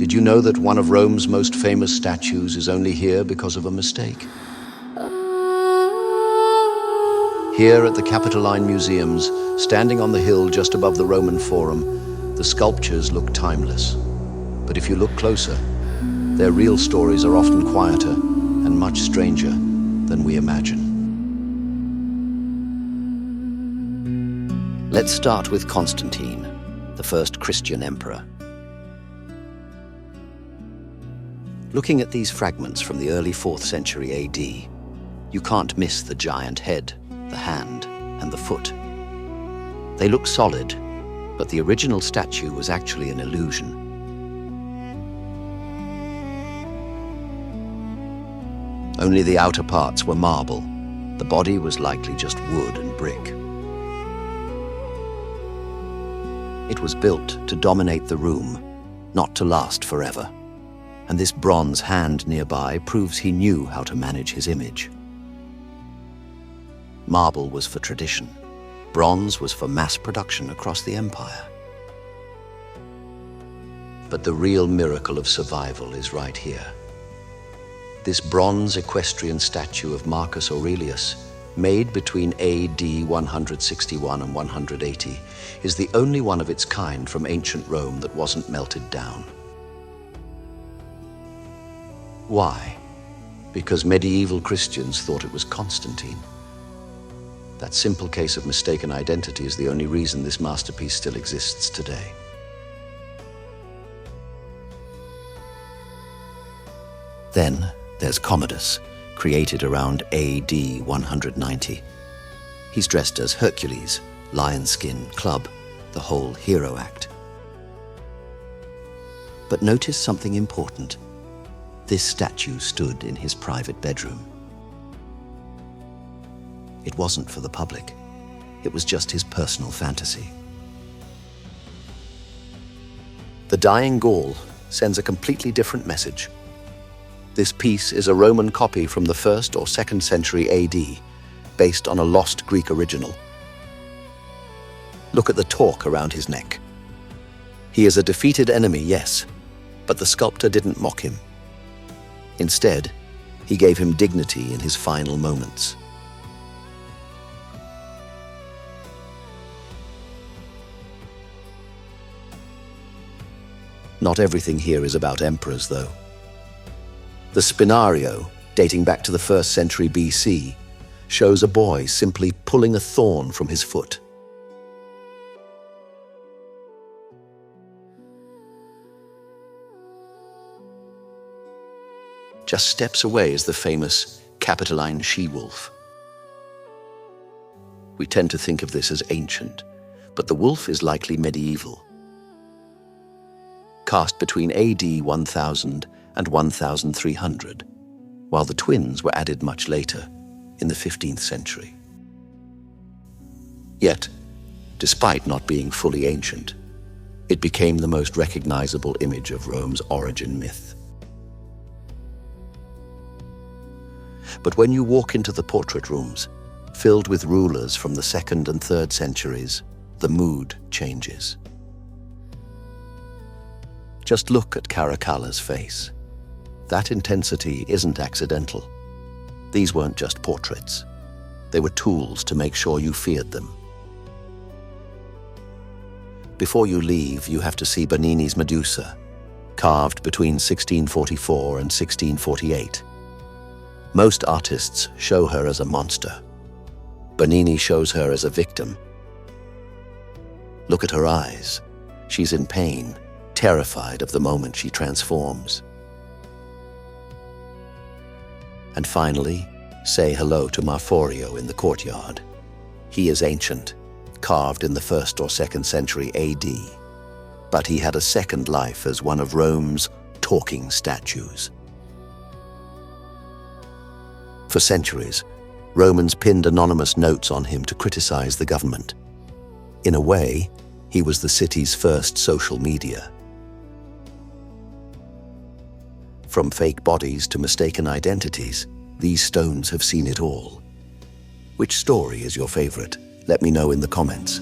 Did you know that one of Rome's most famous statues is only here because of a mistake? Here at the Capitoline Museums, standing on the hill just above the Roman Forum, the sculptures look timeless. But if you look closer, their real stories are often quieter and much stranger than we imagine. Let's start with Constantine, the first Christian emperor. Looking at these fragments from the early 4th century AD, you can't miss the giant head, the hand, and the foot. They look solid, but the original statue was actually an illusion. Only the outer parts were marble. The body was likely just wood and brick. It was built to dominate the room, not to last forever. And this bronze hand nearby proves he knew how to manage his image. Marble was for tradition. Bronze was for mass production across the empire. But the real miracle of survival is right here. This bronze equestrian statue of Marcus Aurelius, made between AD 161 and 180, is the only one of its kind from ancient Rome that wasn't melted down. Why? Because medieval Christians thought it was Constantine. That simple case of mistaken identity is the only reason this masterpiece still exists today. Then there's Commodus, created around AD 190. He's dressed as Hercules, lion skin, club, the whole hero act. But notice something important. This statue stood in his private bedroom. It wasn't for the public. It was just his personal fantasy. The dying Gaul sends a completely different message. This piece is a Roman copy from the 1st or 2nd century AD, based on a lost Greek original. Look at the torque around his neck. He is a defeated enemy, yes, but the sculptor didn't mock him. Instead, he gave him dignity in his final moments. Not everything here is about emperors, though. The spinario, dating back to the 1st century BC, shows a boy simply pulling a thorn from his foot. Just steps away is the famous Capitoline She-Wolf. We tend to think of this as ancient, but the wolf is likely medieval. Cast between AD 1000 and 1300, while the twins were added much later, in the 15th century. Yet, despite not being fully ancient, it became the most recognizable image of Rome's origin myth. But when you walk into the portrait rooms, filled with rulers from the 2nd and 3rd centuries, the mood changes. Just look at Caracalla's face. That intensity isn't accidental. These weren't just portraits. They were tools to make sure you feared them. Before you leave, you have to see Bernini's Medusa, carved between 1644 and 1648. Most artists show her as a monster. Bernini shows her as a victim. Look at her eyes. She's in pain, terrified of the moment she transforms. And finally, say hello to Marforio in the courtyard. He is ancient, carved in the 1st or 2nd century AD, but he had a second life as one of Rome's talking statues. For centuries, Romans pinned anonymous notes on him to criticize the government. In a way, he was the city's first social media. From fake bodies to mistaken identities, these stones have seen it all. Which story is your favorite? Let me know in the comments.